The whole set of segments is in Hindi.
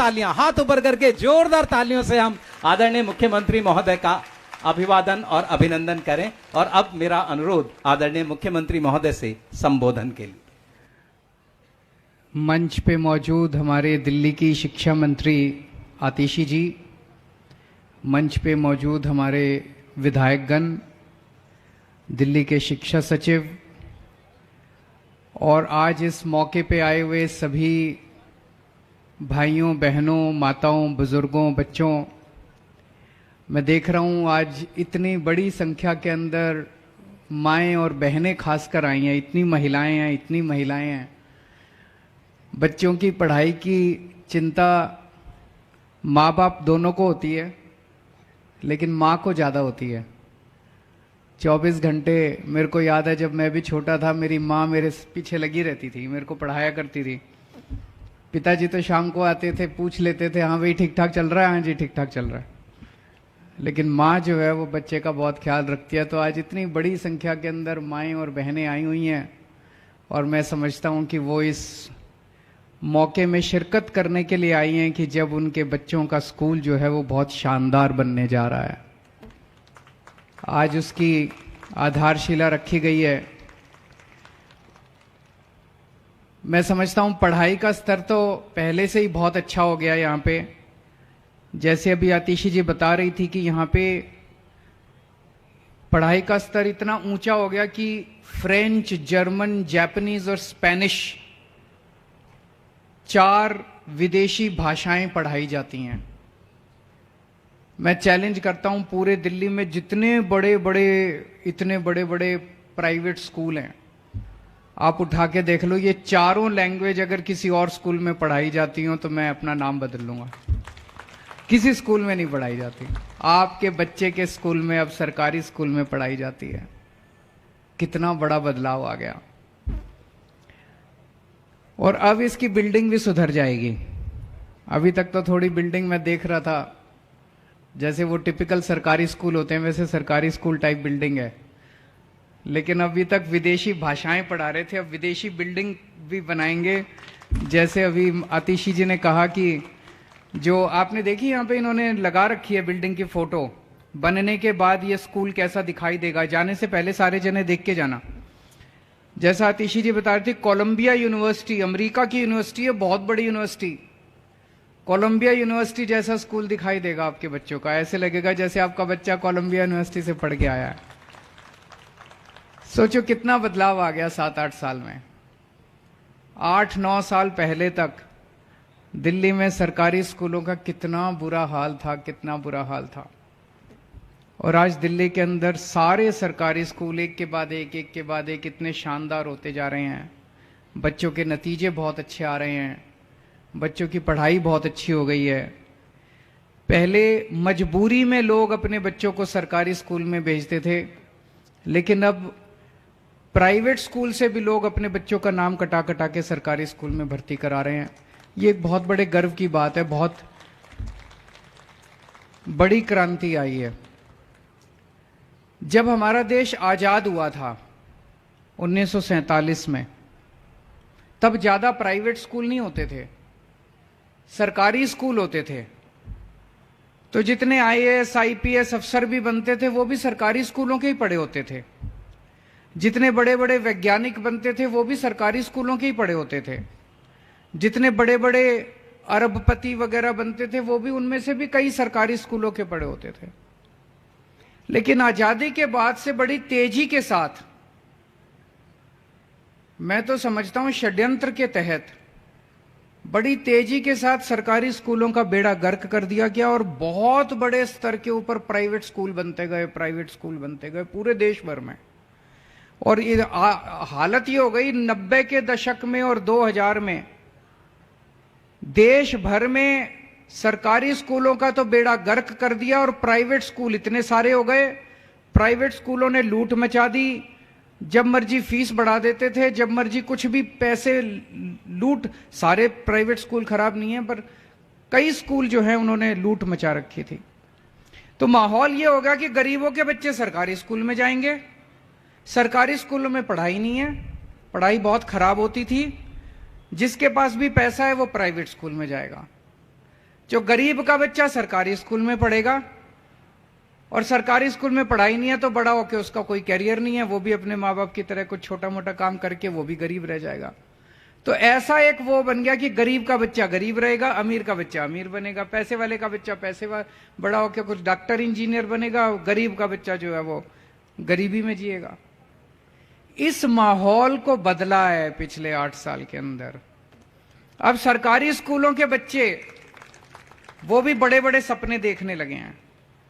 तालियां, हाथ ऊपर करके जोरदार तालियों से हम आदरणीय मुख्यमंत्री महोदय का अभिवादन और अभिनंदन करें। और अब मेरा अनुरोध आदरणीय मुख्यमंत्री महोदय से संबोधन के लिए। मंच पे मौजूद हमारे दिल्ली की शिक्षा मंत्री आतिशी जी, मंच पे मौजूद हमारे विधायकगण, दिल्ली के शिक्षा सचिव और आज इस मौके पे आए हुए सभी भाइयों, बहनों, माताओं, बुजुर्गों, बच्चों, मैं देख रहा हूँ आज इतनी बड़ी संख्या के अंदर माएँ और बहनें खासकर आई हैं, इतनी महिलाएं हैं। बच्चों की पढ़ाई की चिंता माँ बाप दोनों को होती है, लेकिन माँ को ज़्यादा होती है। 24 घंटे मेरे को याद है, जब मैं भी छोटा था मेरी माँ मेरे पीछे लगी रहती थी, मेरे को पढ़ाया करती थी। पिताजी तो शाम को आते थे, पूछ लेते थे, हाँ भाई ठीक ठाक चल रहा है, हाँ जी ठीक ठाक चल रहा है, लेकिन माँ जो है वो बच्चे का बहुत ख्याल रखती है। तो आज इतनी बड़ी संख्या के अंदर माएँ और बहनें आई हुई हैं और मैं समझता हूँ कि वो इस मौके में शिरकत करने के लिए आई हैं कि जब उनके बच्चों का स्कूल जो है वो बहुत शानदार बनने जा रहा है। आज उसकी आधारशिला रखी गई है। मैं समझता हूं पढ़ाई का स्तर तो पहले से ही बहुत अच्छा हो गया यहाँ पे। जैसे अभी आतिशी जी बता रही थी कि यहाँ पे पढ़ाई का स्तर इतना ऊंचा हो गया कि फ्रेंच, जर्मन, जापानीज और स्पेनिश 4 विदेशी भाषाएं पढ़ाई जाती हैं। मैं चैलेंज करता हूं पूरे दिल्ली में जितने इतने बड़े बड़े प्राइवेट स्कूल हैं, आप उठा के देख लो, ये चारों लैंग्वेज अगर किसी और स्कूल में पढ़ाई जाती हो तो मैं अपना नाम बदल लूंगा। किसी स्कूल में नहीं पढ़ाई जाती, आपके बच्चे के स्कूल में अब सरकारी स्कूल में पढ़ाई जाती है। कितना बड़ा बदलाव आ गया। और अब इसकी बिल्डिंग भी सुधर जाएगी। अभी तक तो थोड़ी बिल्डिंग मैं देख रहा था, जैसे वो टिपिकल सरकारी स्कूल होते हैं वैसे सरकारी स्कूल टाइप बिल्डिंग है, लेकिन अभी तक विदेशी भाषाएं पढ़ा रहे थे, अब विदेशी बिल्डिंग भी बनाएंगे। जैसे अभी आतिशी जी ने कहा कि जो आपने देखी यहाँ पे इन्होंने लगा रखी है बिल्डिंग की फोटो, बनने के बाद ये स्कूल कैसा दिखाई देगा, जाने से पहले सारे जने देख के जाना। जैसा आतिशी जी बता रहे थे, कोलंबिया यूनिवर्सिटी अमेरिका की यूनिवर्सिटी है, बहुत बड़ी यूनिवर्सिटी। कोलंबिया यूनिवर्सिटी जैसा स्कूल दिखाई देगा आपके बच्चों का, ऐसे लगेगा जैसे आपका बच्चा कोलंबिया यूनिवर्सिटी से पढ़ के आया है। सोचो कितना बदलाव आ गया 7-8 साल में। 8-9 साल पहले तक दिल्ली में सरकारी स्कूलों का कितना बुरा हाल था। और आज दिल्ली के अंदर सारे सरकारी स्कूल एक के बाद एक इतने शानदार होते जा रहे हैं। बच्चों के नतीजे बहुत अच्छे आ रहे हैं, बच्चों की पढ़ाई बहुत अच्छी हो गई है। पहले मजबूरी में लोग अपने बच्चों को सरकारी स्कूल में भेजते थे, लेकिन अब प्राइवेट स्कूल से भी लोग अपने बच्चों का नाम कटा के सरकारी स्कूल में भर्ती करा रहे हैं। ये एक बहुत बड़े गर्व की बात है, बहुत बड़ी क्रांति आई है। जब हमारा देश आजाद हुआ था 1947 में, तब ज्यादा प्राइवेट स्कूल नहीं होते थे, सरकारी स्कूल होते थे। तो जितने आईएएस, आईपीएस अफसर भी बनते थे वो भी सरकारी स्कूलों के ही पढ़े होते थे। जितने बड़े बड़े वैज्ञानिक बनते थे वो भी सरकारी स्कूलों के ही पढ़े होते थे। जितने बड़े बड़े अरबपति वगैरह बनते थे वो भी उनमें से भी कई सरकारी स्कूलों के पढ़े होते थे। लेकिन आजादी के बाद से बड़ी तेजी के साथ, मैं तो समझता हूं षड्यंत्र के तहत, बड़ी तेजी के साथ सरकारी स्कूलों का बेड़ा गर्क कर दिया गया और बहुत बड़े स्तर के ऊपर प्राइवेट स्कूल बनते गए पूरे देश भर में। और ये हालत ये हो गई 90 के दशक में और 2000 में देश भर में सरकारी स्कूलों का तो बेड़ा गर्क कर दिया और प्राइवेट स्कूल इतने सारे हो गए। प्राइवेट स्कूलों ने लूट मचा दी, जब मर्जी फीस बढ़ा देते थे, जब मर्जी कुछ भी पैसे लूट। सारे प्राइवेट स्कूल खराब नहीं है, पर कई स्कूल जो है उन्होंने लूट मचा रखी थी। तो माहौल ये होगा कि गरीबों के बच्चे सरकारी स्कूल में जाएंगे। सरकारी स्कूलों में पढ़ाई नहीं है, पढ़ाई बहुत खराब होती थी। जिसके पास भी पैसा है वो प्राइवेट स्कूल में जाएगा। जो गरीब का बच्चा सरकारी स्कूल में पढ़ेगा और सरकारी स्कूल में पढ़ाई नहीं है तो बड़ा होकर उसका कोई कैरियर नहीं है, वो भी अपने माँ बाप की तरह कुछ छोटा मोटा काम करके वो भी गरीब रह जाएगा। तो ऐसा एक वो बन गया कि गरीब का बच्चा गरीब रहेगा, अमीर का बच्चा अमीर बनेगा, पैसे वाले का बच्चा बड़ा होकर कुछ डॉक्टर इंजीनियर बनेगा, गरीब का बच्चा जो है वो गरीबी में जिएगा। इस माहौल को बदला है पिछले 8 साल के अंदर। अब सरकारी स्कूलों के बच्चे वो भी बड़े बड़े सपने देखने लगे हैं।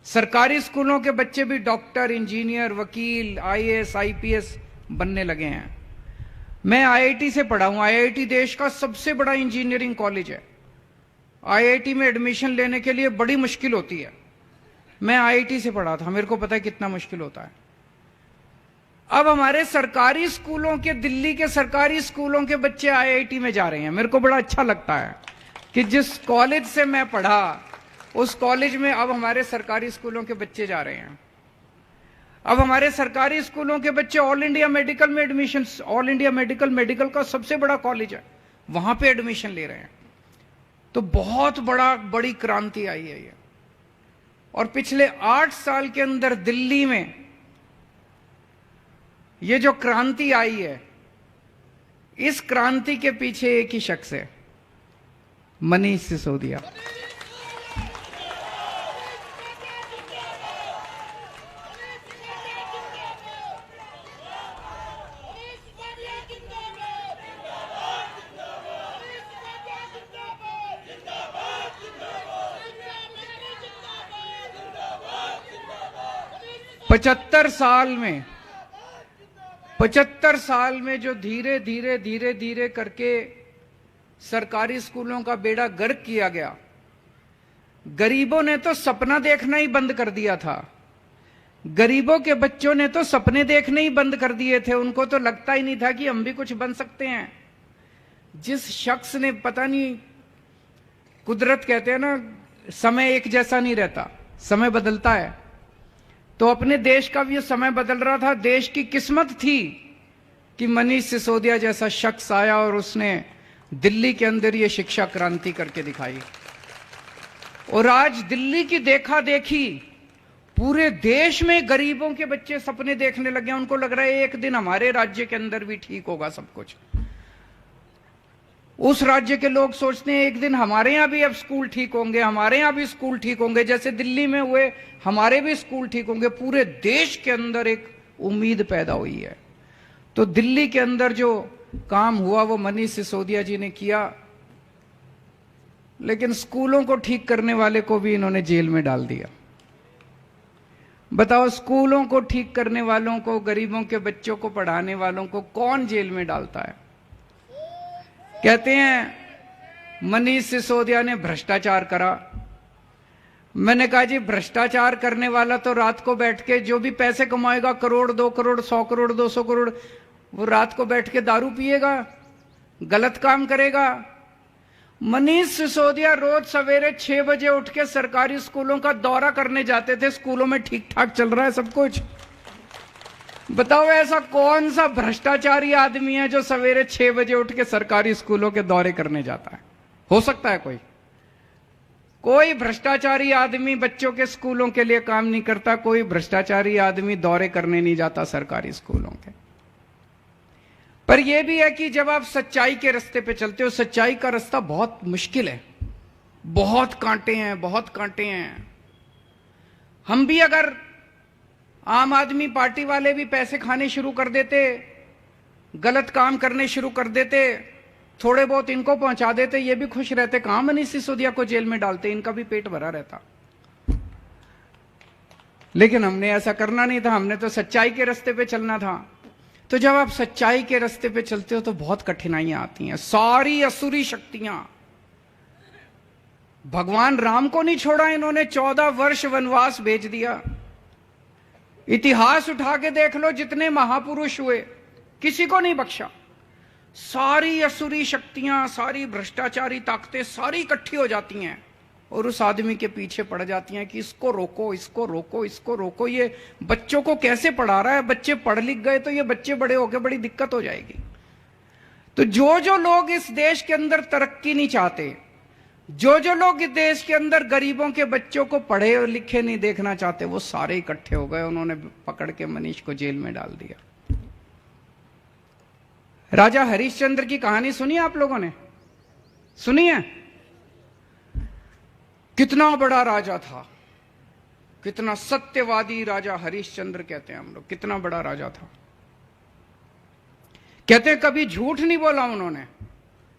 सरकारी स्कूलों के बच्चे भी डॉक्टर, इंजीनियर, वकील, आईएएस, आईपीएस बनने लगे हैं। मैं आईआईटी से पढ़ा हूं। आईआईटी देश का सबसे बड़ा इंजीनियरिंग कॉलेज है। आईआईटी में एडमिशन लेने के लिए बड़ी मुश्किल होती है। मैं आईआईटी से पढ़ा था, मेरे को पता है कितना मुश्किल होता है। अब हमारे सरकारी स्कूलों के, दिल्ली के सरकारी स्कूलों के बच्चे आईआईटी में जा रहे हैं। मेरे को बड़ा अच्छा लगता है कि जिस कॉलेज से मैं पढ़ा उस कॉलेज में अब हमारे सरकारी स्कूलों के बच्चे जा रहे हैं। अब हमारे सरकारी स्कूलों के बच्चे ऑल इंडिया मेडिकल में एडमिशन, ऑल इंडिया मेडिकल का सबसे बड़ा कॉलेज है, वहां पे एडमिशन ले रहे हैं। तो बहुत बड़ी क्रांति आई है ये। और पिछले 8 साल के अंदर दिल्ली में ये जो क्रांति आई है, इस क्रांति के पीछे एक ही शख्स है, मनीष सिसोदिया। पचहत्तर साल में जो धीरे धीरे करके सरकारी स्कूलों का बेड़ा गर्क किया गया। गरीबों ने तो सपना देखना ही बंद कर दिया था। गरीबों के बच्चों ने तो सपने देखने ही बंद कर दिए थे। उनको तो लगता ही नहीं था कि हम भी कुछ बन सकते हैं। जिस शख्स ने, पता नहीं, कुदरत कहते हैं ना, समय एक जैसा नहीं रहता, समय बदलता है। तो अपने देश का भी समय बदल रहा था। देश की किस्मत थी कि मनीष सिसोदिया जैसा शख्स आया और उसने दिल्ली के अंदर ये शिक्षा क्रांति करके दिखाई। और आज दिल्ली की देखा देखी पूरे देश में गरीबों के बच्चे सपने देखने लगे हैं। उनको लग रहा है एक दिन हमारे राज्य के अंदर भी ठीक होगा सब कुछ। उस राज्य के लोग सोचते हैं एक दिन हमारे यहां भी अब स्कूल ठीक होंगे, हमारे यहां भी स्कूल ठीक होंगे, जैसे दिल्ली में हुए हमारे भी स्कूल ठीक होंगे। पूरे देश के अंदर एक उम्मीद पैदा हुई है। तो दिल्ली के अंदर जो काम हुआ वो मनीष सिसोदिया जी ने किया। लेकिन स्कूलों को ठीक करने वाले को भी इन्होंने जेल में डाल दिया। बताओ, स्कूलों को ठीक करने वालों को, गरीबों के बच्चों को पढ़ाने वालों को कौन जेल में डालता है? कहते हैं मनीष सिसोदिया ने भ्रष्टाचार करा। मैंने कहा जी, भ्रष्टाचार करने वाला तो रात को बैठ के जो भी पैसे कमाएगा, करोड़, 2 करोड़, 100 करोड़, 200 करोड़, वो रात को बैठ के दारू पिएगा, गलत काम करेगा। मनीष सिसोदिया रोज सवेरे 6 बजे उठ के सरकारी स्कूलों का दौरा करने जाते थे। स्कूलों में ठीक ठाक चल रहा है सब कुछ। बताओ, ऐसा कौन सा भ्रष्टाचारी आदमी है जो सवेरे 6 बजे उठ के सरकारी स्कूलों के दौरे करने जाता है? हो सकता है कोई? कोई भ्रष्टाचारी आदमी बच्चों के स्कूलों के लिए काम नहीं करता। कोई भ्रष्टाचारी आदमी दौरे करने नहीं जाता सरकारी स्कूलों के। पर यह भी है कि जब आप सच्चाई के रास्ते पे चलते हो, सच्चाई का रास्ता बहुत मुश्किल है, बहुत कांटे हैं, बहुत कांटे हैं। हम भी अगर, आम आदमी पार्टी वाले भी पैसे खाने शुरू कर देते, गलत काम करने शुरू कर देते, थोड़े बहुत इनको पहुंचा देते, ये भी खुश रहते। कहां मनीष सिसोदिया को जेल में डालते, इनका भी पेट भरा रहता। लेकिन हमने ऐसा करना नहीं था। हमने तो सच्चाई के रास्ते पे चलना था। तो जब आप सच्चाई के रास्ते पे चलते हो तो बहुत कठिनाइयां आती हैं। सारी असुरी शक्तियां, भगवान राम को नहीं छोड़ा इन्होंने, 14 वर्ष वनवास भेज दिया। इतिहास उठा के देख लो, जितने महापुरुष हुए किसी को नहीं बख्शा। सारी असुरी शक्तियां, सारी भ्रष्टाचारी ताकतें सारी इकट्ठी हो जाती हैं और उस आदमी के पीछे पड़ जाती हैं कि इसको रोको, इसको रोको, इसको रोको। ये बच्चों को कैसे पढ़ा रहा है? बच्चे पढ़ लिख गए तो ये बच्चे बड़े होकर बड़ी दिक्कत हो जाएगी। तो जो लोग इस देश के अंदर तरक्की नहीं चाहते, जो लोग इस देश के अंदर गरीबों के बच्चों को पढ़े और लिखे नहीं देखना चाहते, वो सारे इकट्ठे हो गए, उन्होंने पकड़ के मनीष को जेल में डाल दिया। राजा हरिश्चंद्र की कहानी सुनी आप लोगों ने? सुनी है? कितना बड़ा राजा था, कितना सत्यवादी राजा हरिश्चंद्र कहते हैं हम लोग, कितना बड़ा राजा था। कहते हैं कभी झूठ नहीं बोला उन्होंने,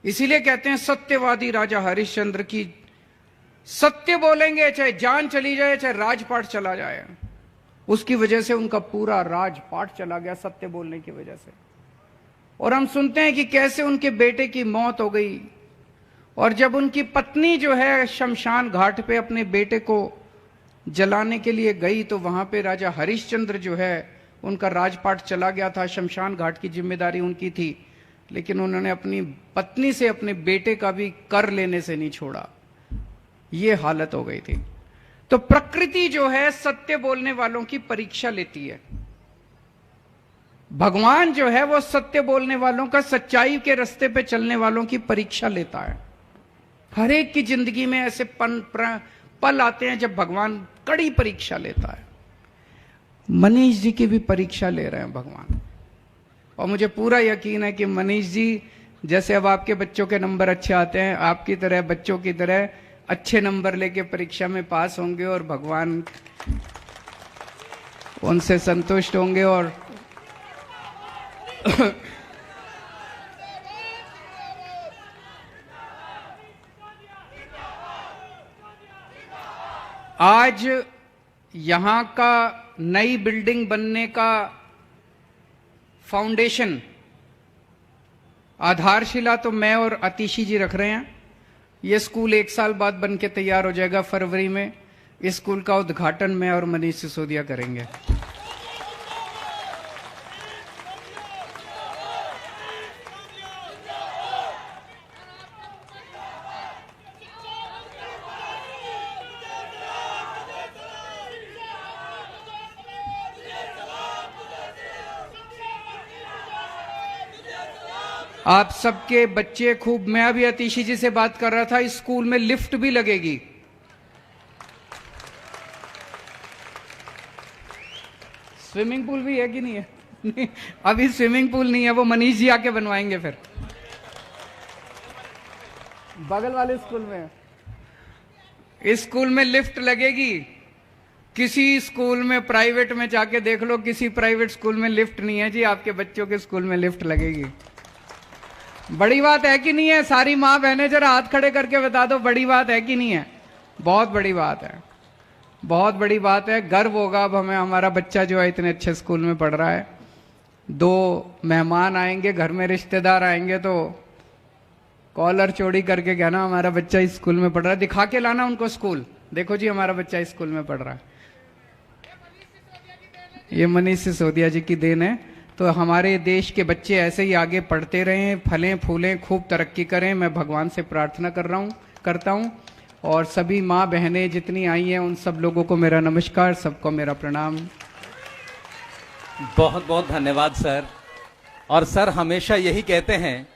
इसीलिए कहते हैं सत्यवादी राजा हरिश्चंद्र की। सत्य बोलेंगे चाहे जान चली जाए, चाहे राजपाट चला जाए। उसकी वजह से उनका पूरा राजपाट चला गया, सत्य बोलने की वजह से। और हम सुनते हैं कि कैसे उनके बेटे की मौत हो गई, और जब उनकी पत्नी जो है शमशान घाट पे अपने बेटे को जलाने के लिए गई, तो वहां पे राजा हरिश्चंद्र जो है उनका राजपाट चला गया था, शमशान घाट की जिम्मेदारी उनकी थी, लेकिन उन्होंने अपनी पत्नी से अपने बेटे का भी कर लेने से नहीं छोड़ा। ये हालत हो गई थी। तो प्रकृति जो है सत्य बोलने वालों की परीक्षा लेती है। भगवान जो है वो सत्य बोलने वालों का, सच्चाई के रास्ते पे चलने वालों की परीक्षा लेता है। हर एक की जिंदगी में ऐसे पल आते हैं जब भगवान कड़ी परीक्षा लेता है। मनीष जी की भी परीक्षा ले रहे हैं भगवान, और मुझे पूरा यकीन है कि मनीष जी जैसे अब आपके बच्चों के नंबर अच्छे आते हैं, आपकी तरह बच्चों की तरह अच्छे नंबर लेके परीक्षा में पास होंगे, और भगवान उनसे संतुष्ट होंगे। और आज यहां का नई बिल्डिंग बनने का फाउंडेशन, आधारशिला तो मैं और अतिशी जी रख रहे हैं। यह स्कूल 1 साल बाद बन के तैयार हो जाएगा फरवरी में। इस स्कूल का उद्घाटन मैं और मनीष सिसोदिया करेंगे। आप सबके बच्चे खूब, मैं अभी अतिशी जी से बात कर रहा था, इस स्कूल में लिफ्ट भी लगेगी। स्विमिंग पूल भी है कि नहीं है? नहीं, अभी स्विमिंग पूल नहीं है, वो मनीष जी आके बनवाएंगे फिर। बगल वाले स्कूल में, इस स्कूल में लिफ्ट लगेगी। किसी स्कूल में प्राइवेट में जाके देख लो, किसी प्राइवेट स्कूल में लिफ्ट नहीं है जी, आपके बच्चों के स्कूल में लिफ्ट लगेगी। बड़ी बात है कि नहीं है? सारी माँ बहनें जरा हाथ खड़े करके बता दो, बड़ी बात है कि नहीं है? बहुत बड़ी बात है, बहुत बड़ी बात है। गर्व होगा अब हमें, हमारा बच्चा जो है इतने अच्छे स्कूल में पढ़ रहा है। 2 मेहमान आएंगे घर में, रिश्तेदार आएंगे, तो कॉलर चोरी करके कहना हमारा बच्चा इस स्कूल में पढ़ रहा है, दिखा के लाना उनको स्कूल, देखो जी हमारा बच्चा इस स्कूल में पढ़ रहा है। ये मनीष सिसोदिया जी की देन है। तो हमारे देश के बच्चे ऐसे ही आगे पढ़ते रहें, फलें फूलें, खूब तरक्की करें, मैं भगवान से प्रार्थना करता हूं। और सभी माँ बहनें जितनी आई हैं उन सब लोगों को मेरा नमस्कार, सबको मेरा प्रणाम। बहुत बहुत धन्यवाद सर। और सर हमेशा यही कहते हैं